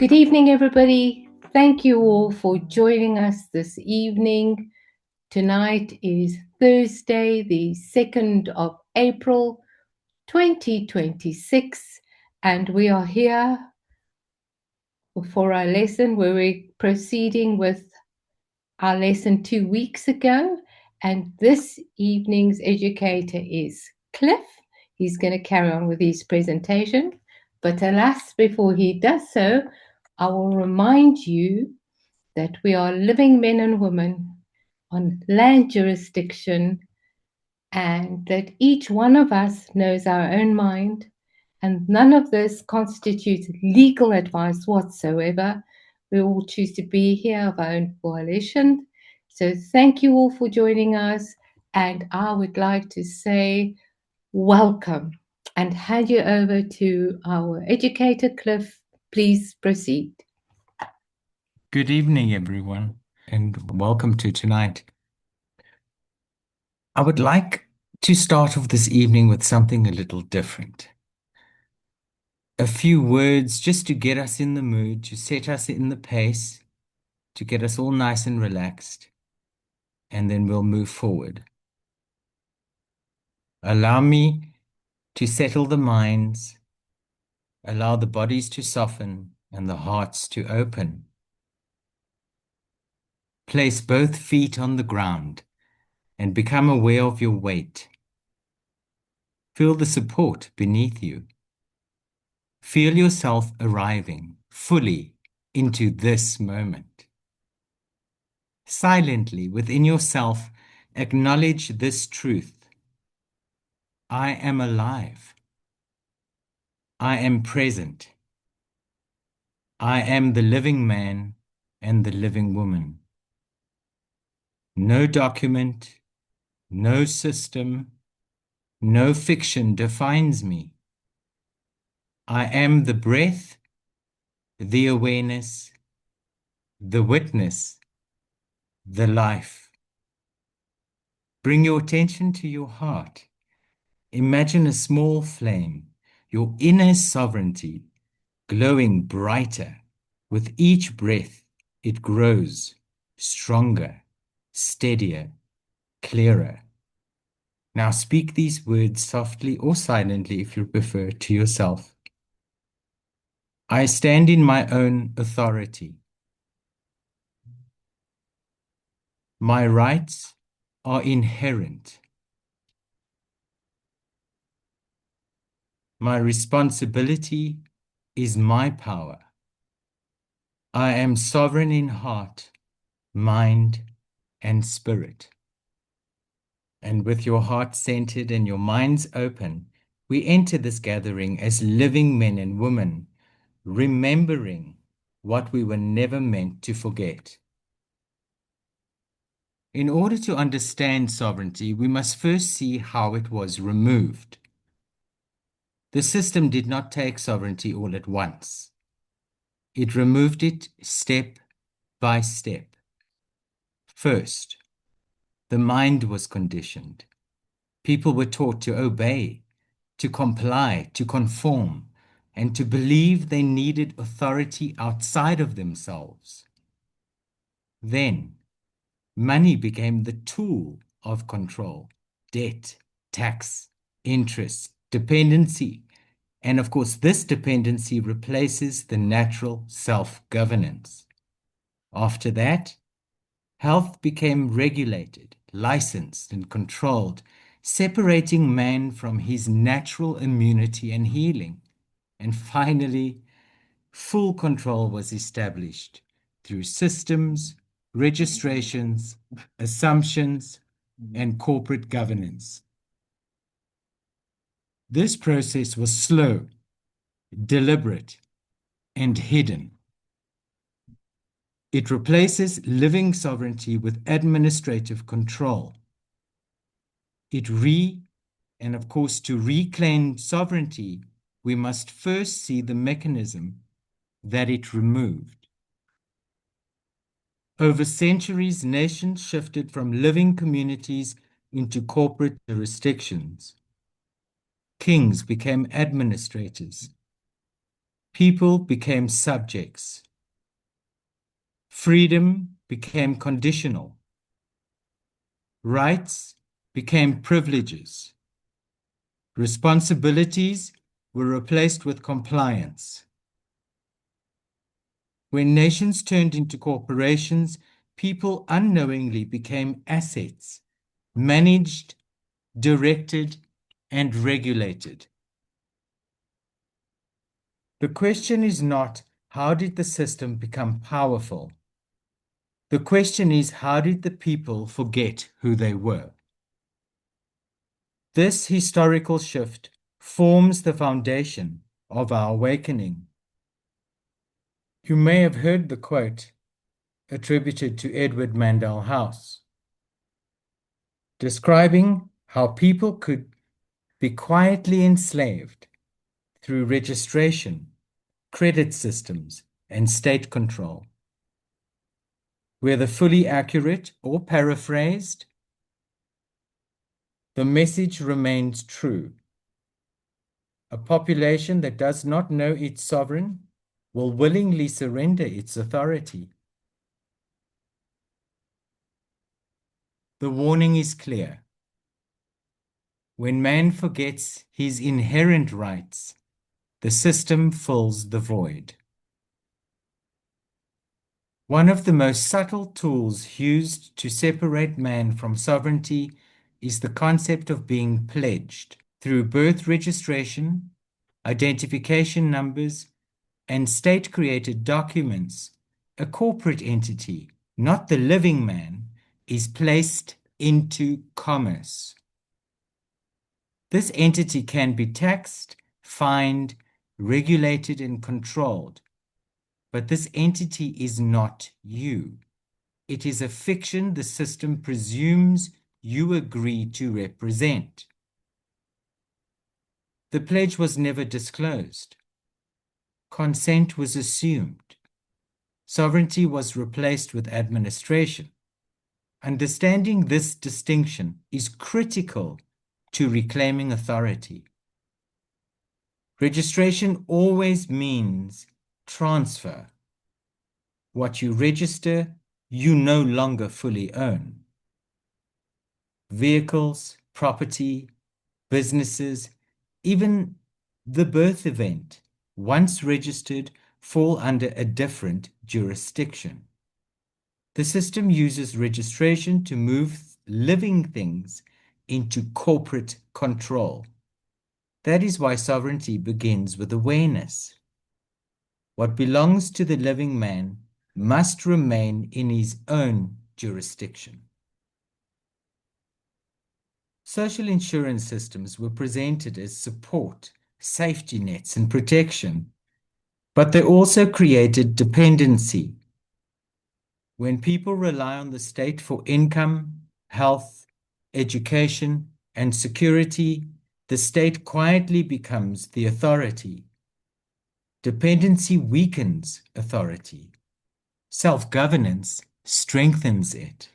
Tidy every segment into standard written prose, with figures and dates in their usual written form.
Good evening, everybody. Thank you all for joining us this evening. Tonight is Thursday, the 2nd of April, 2026, and we are here for our lesson where we're proceeding with our lesson 2 weeks ago. And this evening's educator is Cliff. He's going to carry on with his presentation. But alas, before he does so, I will remind you that we are living men and women on land jurisdiction and that each one of us knows our own mind, and none of this constitutes legal advice whatsoever. We all choose to be here of our own volition. So thank you all for joining us, and I would like to say welcome and hand you over to our educator, Cliff. Please proceed. Good evening, everyone, and welcome to tonight. I would like to start off this evening with something a little different. A few words just to get us in the mood, to set us in the pace, to get us all nice and relaxed, and then we'll move forward. Allow me to settle the minds, allow the bodies to soften and the hearts to open. Place both feet on the ground and become aware of your weight. Feel the support beneath you. Feel yourself arriving fully into this moment. Silently within yourself, acknowledge this truth. I am alive. I am present. I am the living man and the living woman. No document, no system, no fiction defines me. I am the breath, the awareness, the witness, the life. Bring your attention to your heart. Imagine a small flame, your inner sovereignty, glowing brighter. With each breath, it grows stronger, steadier, clearer. Now speak these words softly or silently if you prefer to yourself. I stand in my own authority. My rights are inherent. My responsibility is my power. I am sovereign in heart, mind, and spirit. And with your heart centered and your minds open, we enter this gathering as living men and women, remembering what we were never meant to forget. In order to understand sovereignty, we must first see how it was removed. The system did not take sovereignty all at once. It removed it step by step. First, the mind was conditioned. People were taught to obey, to comply, to conform, and to believe they needed authority outside of themselves. Then, money became the tool of control. Debt, tax, interest, dependency. And of course, this dependency replaces the natural self-governance. After that, health became regulated, licensed, and controlled, separating man from his natural immunity and healing. And finally, full control was established through systems, registrations, assumptions, and corporate governance. This process was slow, deliberate, and hidden. It replaces living sovereignty with administrative control. And of course, to reclaim sovereignty, we must first see the mechanism that it removed. Over centuries, nations shifted from living communities into corporate jurisdictions. Kings became administrators. People became subjects. Freedom became conditional. Rights became privileges. Responsibilities were replaced with compliance. When nations turned into corporations, people unknowingly became assets, managed, directed, and regulated. The question is not, how did the system become powerful? The question is, how did the people forget who they were? This historical shift forms the foundation of our awakening. You may have heard the quote attributed to Edward Mandell House, describing how people could be quietly enslaved through registration, credit systems, and state control. Whether fully accurate or paraphrased, the message remains true. A population that does not know its sovereign will willingly surrender its authority. The warning is clear. When man forgets his inherent rights, the system fills the void. One of the most subtle tools used to separate man from sovereignty is the concept of being pledged. Through birth registration, identification numbers, and state-created documents, a corporate entity, not the living man, is placed into commerce. This entity can be taxed, fined, regulated, and controlled. But this entity is not you. It is a fiction the system presumes you agree to represent. The pledge was never disclosed. Consent was assumed. Sovereignty was replaced with administration. Understanding this distinction is critical to reclaiming authority. Registration always means transfer. What you register, you no longer fully own. Vehicles, property, businesses, even the birth event, once registered, fall under a different jurisdiction. The system uses registration to move living things into corporate control. That is why sovereignty begins with awareness. What belongs to the living man must remain in his own jurisdiction. Social insurance systems were presented as support, safety nets, and protection, but they also created dependency. When people rely on the state for income, health, education, and security, the state quietly becomes the authority. Dependency weakens authority. Self-governance strengthens it.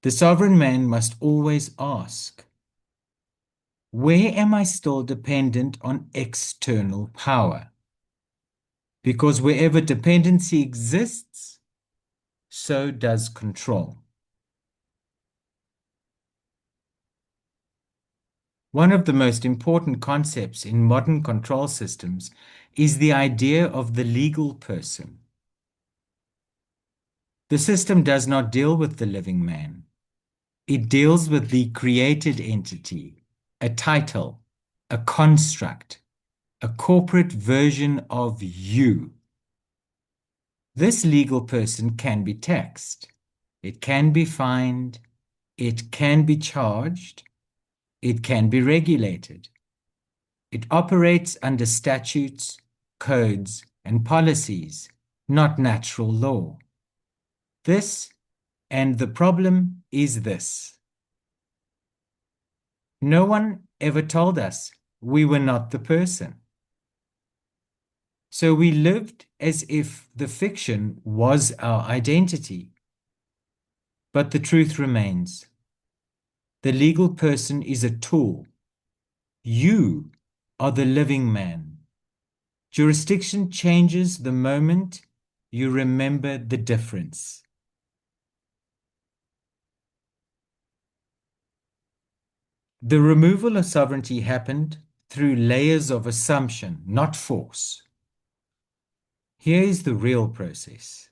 The sovereign man must always ask, where am I still dependent on external power? Because wherever dependency exists, so does control. One of the most important concepts in modern control systems is the idea of the legal person. The system does not deal with the living man. It deals with the created entity, a title, a construct, a corporate version of you. This legal person can be taxed. It can be fined. It can be charged. It can be regulated. It operates under statutes, codes, and policies, not natural law. The problem is this. No one ever told us we were not the person. So we lived as if the fiction was our identity. But the truth remains. The legal person is a tool. You are the living man. Jurisdiction changes the moment you remember the difference. The removal of sovereignty happened through layers of assumption, not force. Here is the real process.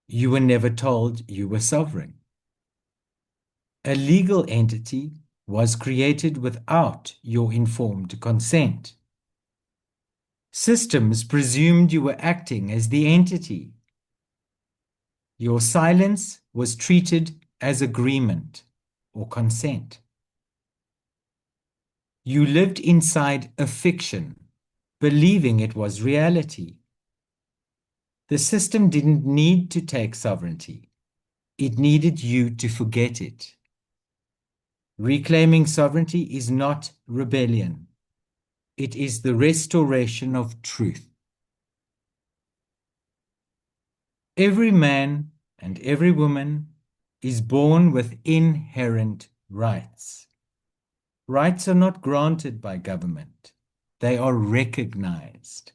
You were never told you were sovereign. A legal entity was created without your informed consent. Systems presumed you were acting as the entity. Your silence was treated as agreement or consent. You lived inside a fiction, believing it was reality. The system didn't need to take sovereignty. It needed you to forget it. Reclaiming sovereignty is not rebellion. It is the restoration of truth. Every man and every woman is born with inherent rights. Rights are not granted by government. They are recognized.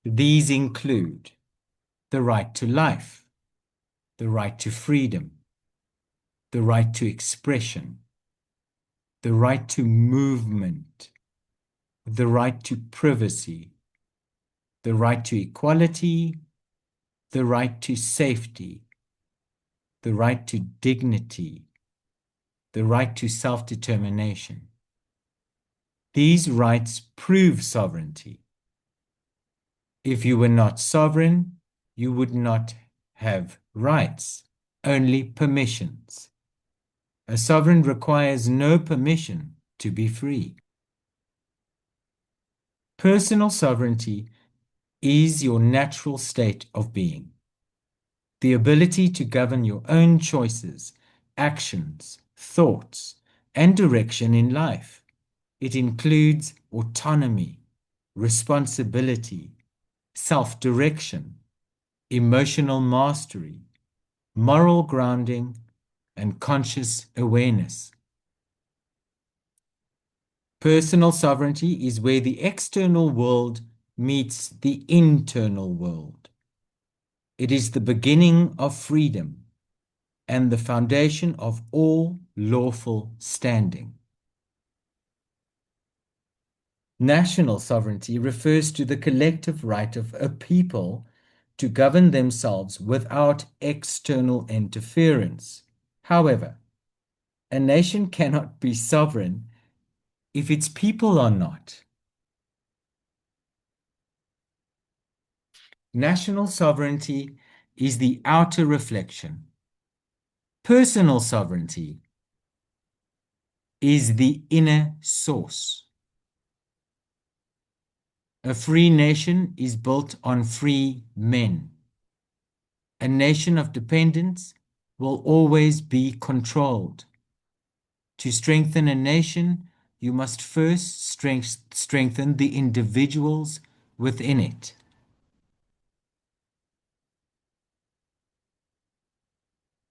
These include the right to life, the right to freedom, the right to expression, the right to movement, the right to privacy, the right to equality, the right to safety, the right to dignity, the right to self-determination. These rights prove sovereignty. If you were not sovereign, you would not have rights, only permissions. A sovereign requires no permission to be free. Personal sovereignty is your natural state of being. The ability to govern your own choices, actions, thoughts, and direction in life. It includes autonomy, responsibility, self-direction, emotional mastery, moral grounding, and conscious awareness. Personal sovereignty is where the external world meets the internal world. It is the beginning of freedom and the foundation of all lawful standing. National sovereignty refers to the collective right of a people to govern themselves without external interference. However, a nation cannot be sovereign if its people are not. National sovereignty is the outer reflection. Personal sovereignty is the inner source. A free nation is built on free men. A nation of dependence will always be controlled. To strengthen a nation, you must first strengthen the individuals within it.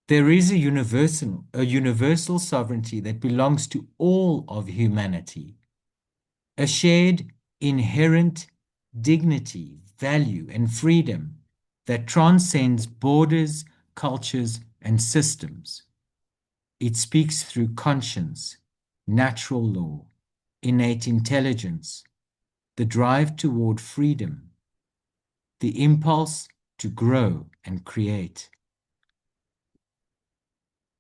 There is a universal sovereignty that belongs to all of humanity, a shared inherent dignity, value, and freedom that transcends borders, cultures, and systems. It speaks through conscience, natural law, innate intelligence, the drive toward freedom, the impulse to grow and create.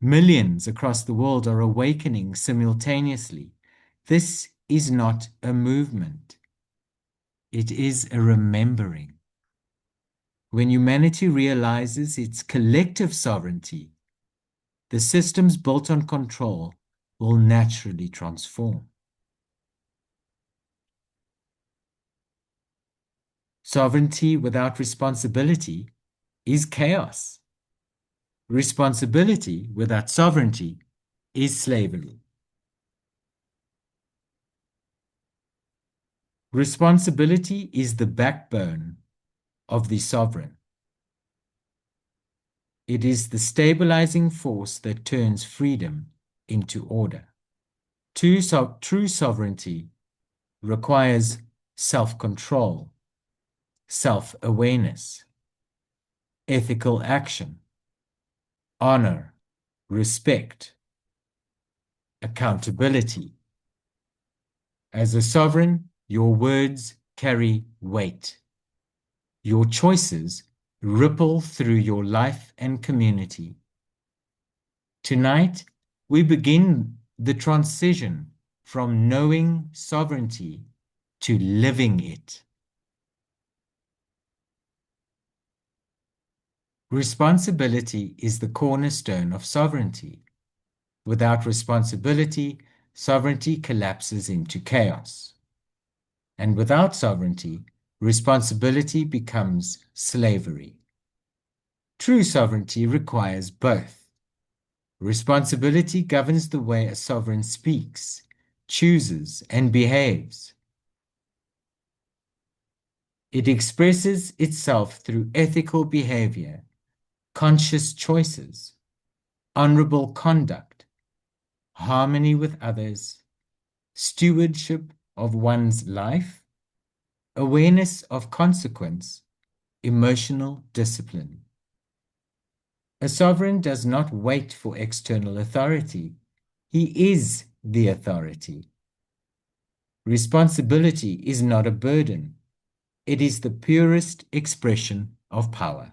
Millions across the world are awakening simultaneously. This is not a movement. It is a remembering. When humanity realizes its collective sovereignty, the systems built on control will naturally transform. Sovereignty without responsibility is chaos. Responsibility without sovereignty is slavery. Responsibility is the backbone of the sovereign. It is the stabilizing force that turns freedom into order. True sovereignty requires self-control, self-awareness, ethical action, honor, respect, accountability. As a sovereign, your words carry weight. Your choices ripple through your life and community. Tonight, we begin the transition from knowing sovereignty to living it. Responsibility is the cornerstone of sovereignty. Without responsibility, sovereignty collapses into chaos. And without sovereignty, responsibility becomes slavery. True sovereignty requires both. Responsibility governs the way a sovereign speaks, chooses, and behaves. It expresses itself through ethical behavior, conscious choices, honorable conduct, harmony with others, stewardship of one's life, awareness of consequence, emotional discipline. A sovereign does not wait for external authority. He is the authority. Responsibility is not a burden. It is the purest expression of power.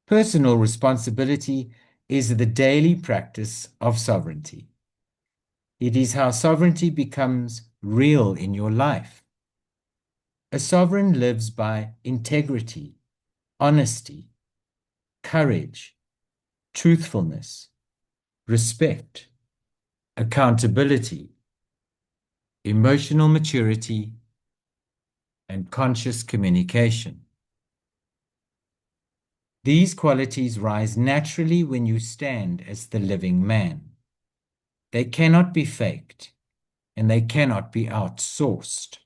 Personal responsibility is the daily practice of sovereignty. It is how sovereignty becomes real in your life. A sovereign lives by integrity, honesty, courage, truthfulness, respect, accountability, emotional maturity, and conscious communication. These qualities rise naturally when you stand as the living man. They cannot be faked, and they cannot be outsourced.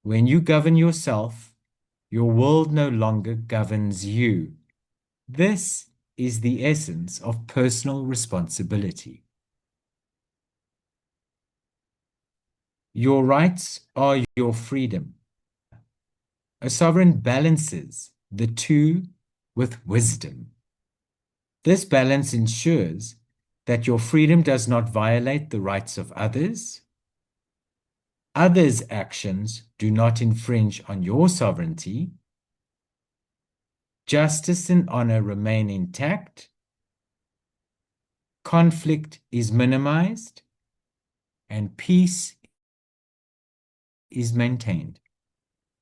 When you govern yourself, your world no longer governs you. This is the essence of personal responsibility. Your rights are your freedom. A sovereign balances the two with wisdom. This balance ensures that your freedom does not violate the rights of others. Others' actions do not infringe on your sovereignty. Justice and honor remain intact. Conflict is minimized, and peace is maintained.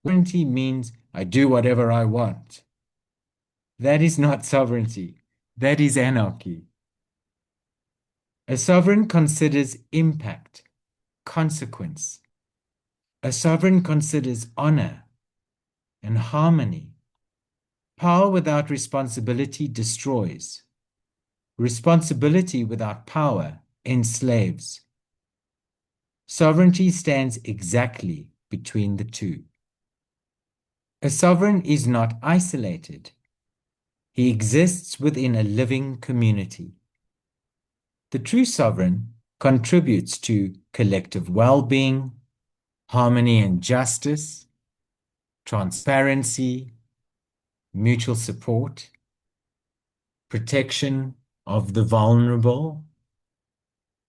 Sovereignty means I do whatever I want. That is not sovereignty. That is anarchy. A sovereign considers impact, consequence. A sovereign considers honor and harmony. Power without responsibility destroys. Responsibility without power enslaves. Sovereignty stands exactly between the two. A sovereign is not isolated. He exists within a living community. The true sovereign contributes to collective well-being, harmony and justice, transparency, mutual support, protection of the vulnerable,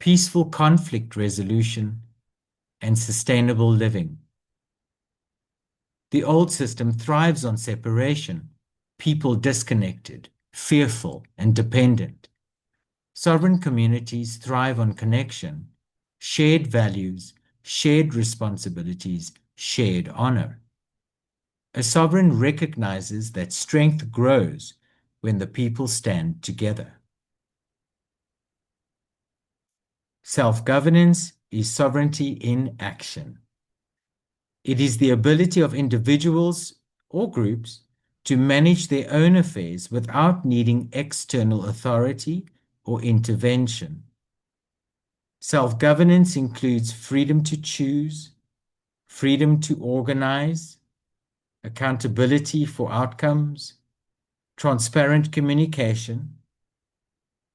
peaceful conflict resolution, and sustainable living. The old system thrives on separation, people disconnected, fearful, and dependent. Sovereign communities thrive on connection, shared values, shared responsibilities, shared honor. A sovereign recognizes that strength grows when the people stand together. Self-governance is sovereignty in action. It is the ability of individuals or groups to manage their own affairs without needing external authority or intervention. Self-governance includes freedom to choose, freedom to organize, accountability for outcomes, transparent communication,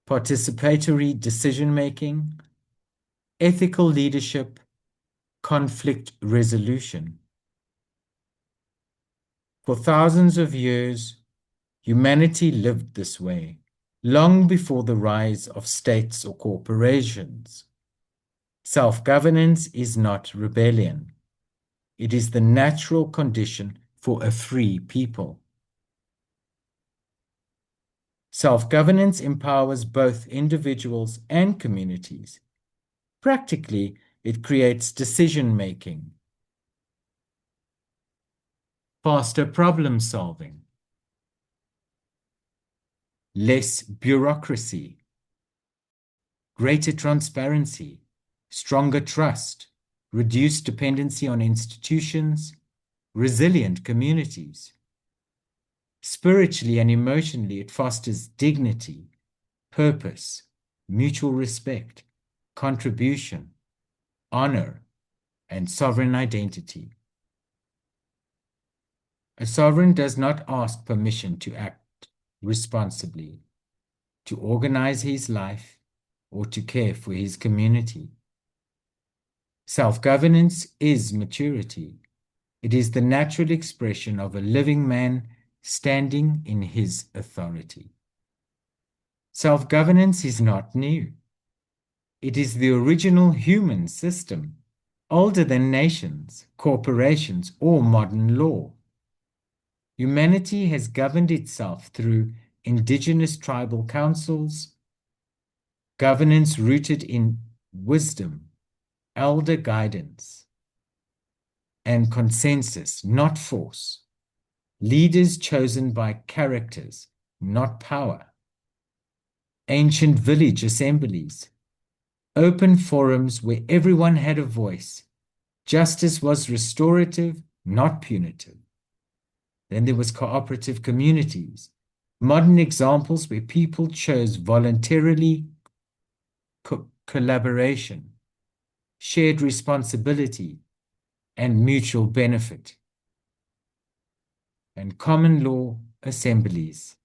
participatory decision-making, ethical leadership, conflict resolution. For thousands of years, humanity lived this way, long before the rise of states or corporations. Self-governance is not rebellion. It is the natural condition for a free people. Self-governance empowers both individuals and communities. Practically, it creates decision-making, faster problem-solving, less bureaucracy, greater transparency, stronger trust, reduced dependency on institutions, resilient communities. Spiritually and emotionally, it fosters dignity, purpose, mutual respect, contribution, honor, and sovereign identity. A sovereign does not ask permission to act responsibly, to organize his life, or to care for his community. Self-governance is maturity. It is the natural expression of a living man standing in his authority. Self-governance is not new. It is the original human system, older than nations, corporations, or modern law. Humanity has governed itself through indigenous tribal councils, governance rooted in wisdom, elder guidance, and consensus, not force. Leaders chosen by characters, not power. Ancient village assemblies, open forums where everyone had a voice. Justice was restorative, not punitive. Then there was cooperative communities, modern examples where people chose voluntarily collaboration, shared responsibility, and mutual benefit. And common law assemblies,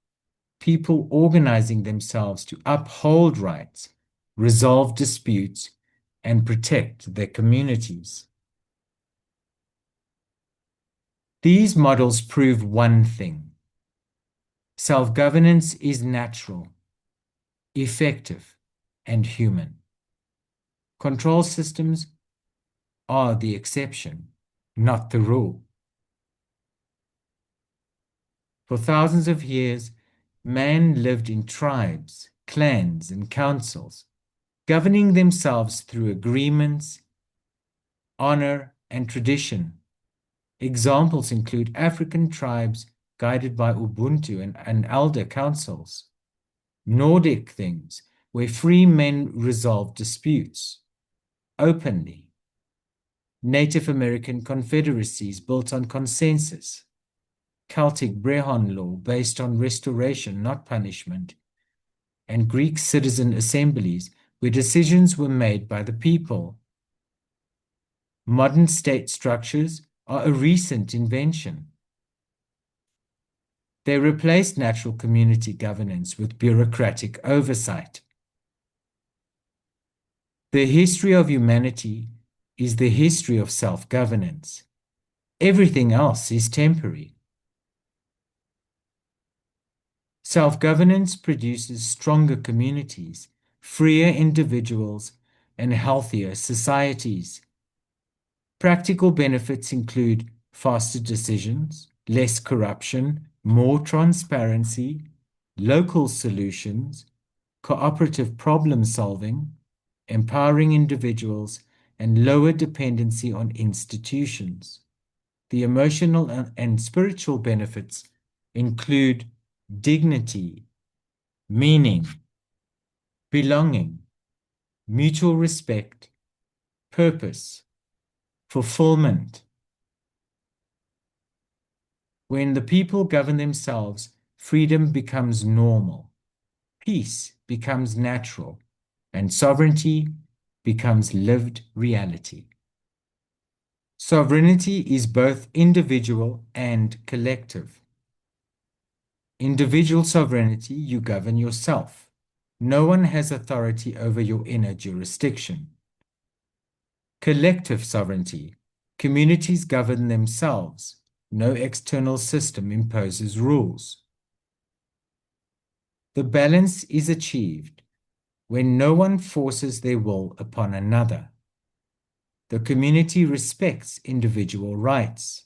people organizing themselves to uphold rights, resolve disputes, and protect their communities. These models prove one thing: self-governance is natural, effective, and human. Control systems are the exception, not the rule. For thousands of years, man lived in tribes, clans, and councils, governing themselves through agreements, honor, and tradition. Examples include African tribes guided by Ubuntu and elder councils, Nordic things where free men resolve disputes openly, Native American confederacies built on consensus, Celtic Brehon law based on restoration, not punishment, and Greek citizen assemblies where decisions were made by the people. Modern state structures are a recent invention. They replaced natural community governance with bureaucratic oversight. The history of humanity is the history of self-governance. Everything else is temporary. Self-governance produces stronger communities, freer individuals, and healthier societies. Practical benefits include faster decisions, less corruption, more transparency, local solutions, cooperative problem solving, empowering individuals, and lower dependency on institutions. The emotional and spiritual benefits include dignity, meaning, belonging, mutual respect, purpose, fulfillment. When the people govern themselves, freedom becomes normal, peace becomes natural, and sovereignty becomes lived reality. Sovereignty is both individual and collective. Individual sovereignty, you govern yourself. No one has authority over your inner jurisdiction. Collective sovereignty. Communities govern themselves. No external system imposes rules. The balance is achieved when no one forces their will upon another. The community respects individual rights.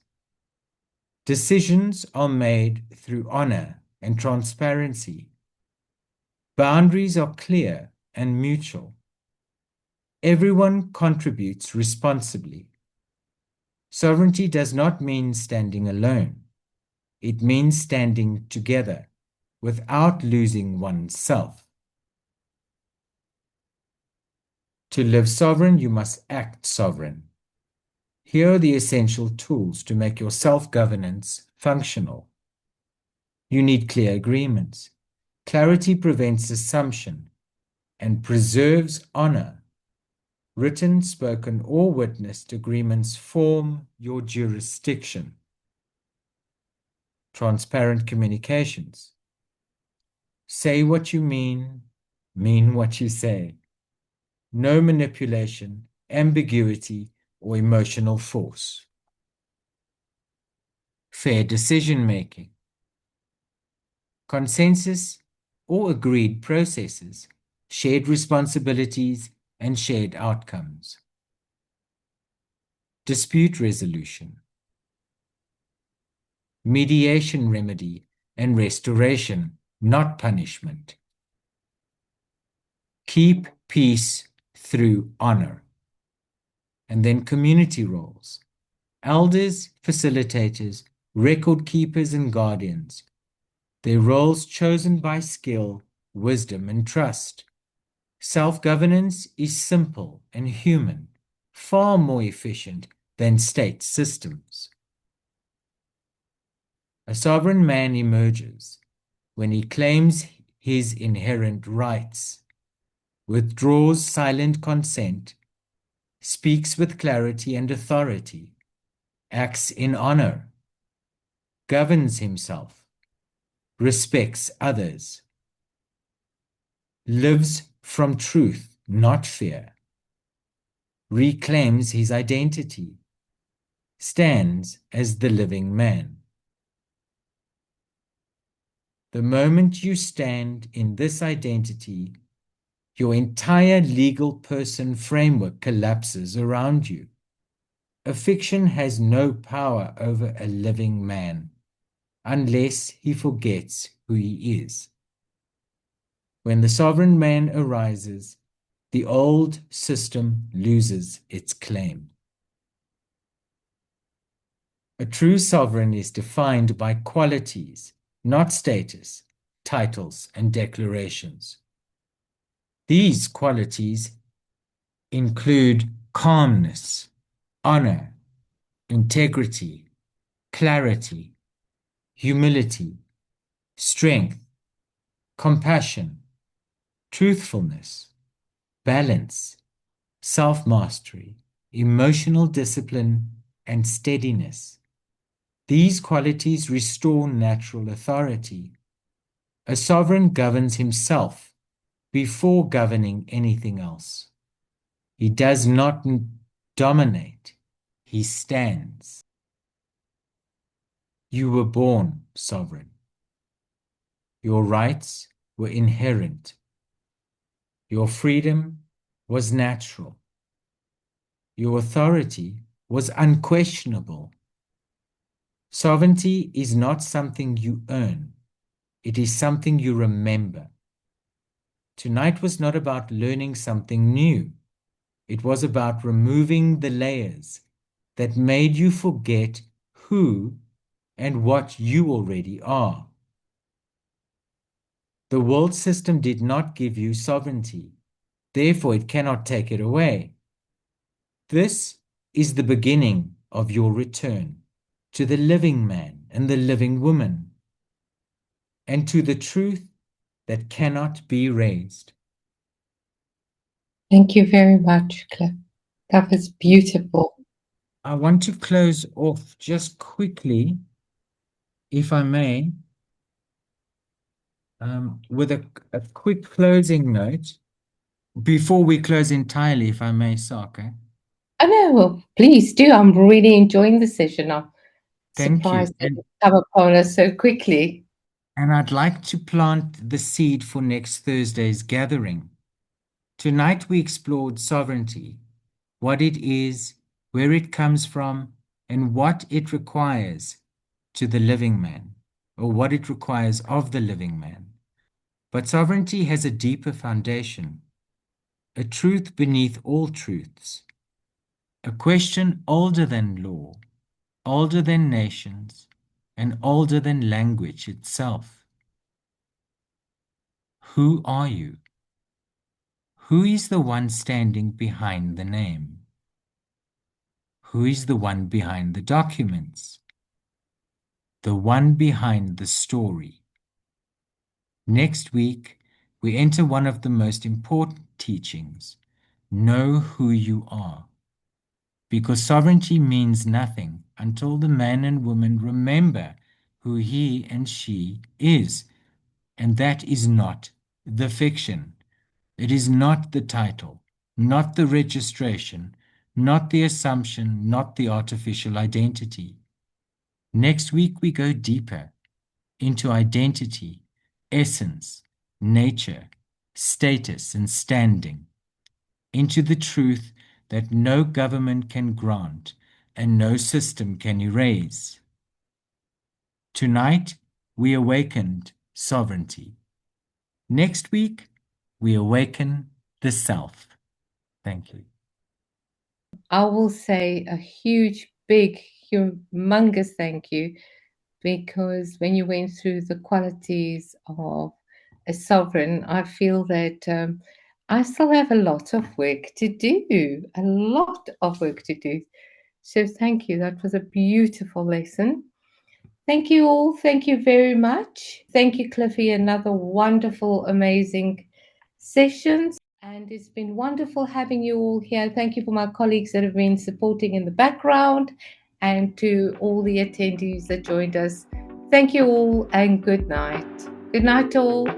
Decisions are made through honor and transparency. Boundaries are clear and mutual. Everyone contributes responsibly. Sovereignty does not mean standing alone. It means standing together without losing oneself. To live sovereign, you must act sovereign. Here are the essential tools to make your self-governance functional. You need clear agreements. Clarity prevents assumption and preserves honor. Written, spoken, or witnessed agreements form your jurisdiction. Transparent communications. Say what you mean what you say. No manipulation, ambiguity, or emotional force. Fair decision-making. Consensus or agreed processes, shared responsibilities, and shared outcomes. Dispute resolution. Mediation remedy and restoration, not punishment. Keep peace through honor. And then community roles. Elders, facilitators, record keepers, and guardians. Their roles chosen by skill, wisdom, and trust. Self-governance is simple and human, far more efficient than state systems. A sovereign man emerges when he claims his inherent rights, withdraws silent consent, speaks with clarity and authority, acts in honor, governs himself, respects others, lives from truth, not fear, reclaims his identity, stands as the living man. The moment you stand in this identity, your entire legal person framework collapses around you. A fiction has no power over a living man unless he forgets who he is. When the sovereign man arises, the old system loses its claim. A true sovereign is defined by qualities, not status, titles, and declarations. These qualities include calmness, honor, integrity, clarity, humility, strength, compassion, truthfulness, balance, self-mastery, emotional discipline, and steadiness. These qualities restore natural authority. A sovereign governs himself before governing anything else. He does not dominate, he stands. You were born sovereign. Your rights were inherent. Your freedom was natural. Your authority was unquestionable. Sovereignty is not something you earn. It is something you remember. Tonight was not about learning something new. It was about removing the layers that made you forget who and what you already are. The world system did not give you sovereignty. Therefore, it cannot take it away. This is the beginning of your return to the living man and the living woman, and to the truth that cannot be raised. Thank you very much, Cliff. That was beautiful. I want to close off just quickly, if I may, with a quick closing note before we close entirely, if I may, Saka. Oh no, well, please do. I'm really enjoying the session. I'm Thank you. surprised that it's come upon us so quickly. And I'd like to plant the seed for next Thursday's gathering. Tonight we explored sovereignty, what it is, where it comes from, and what it requires to the living man, or what it requires of the living man. But sovereignty has a deeper foundation, a truth beneath all truths, a question older than law, older than nations, and older than language itself. Who are you? Who is the one standing behind the name? Who is the one behind the documents? The one behind the story. Next week, we enter one of the most important teachings. Know who you are. Because sovereignty means nothing until the man and woman remember who he and she is. And that is not the fiction. It is not the title, not the registration, not the assumption, not the artificial identity. Next week, we go deeper into identity, essence, nature, status, and standing, into the truth that no government can grant and no system can erase. Tonight, we awakened sovereignty. Next week, we awaken the self. Thank you. I will say a huge, big, humongous thank you, because when you went through the qualities of a sovereign, I feel that I still have a lot of work to do, a lot of work to do. So thank you. That was a beautiful lesson. Thank you all. Thank you very much. Thank you, Cliffy. Another wonderful, amazing sessions. And it's been wonderful having you all here. Thank you for my colleagues that have been supporting in the background and to all the attendees that joined us. Thank you all and good night. Good night, all.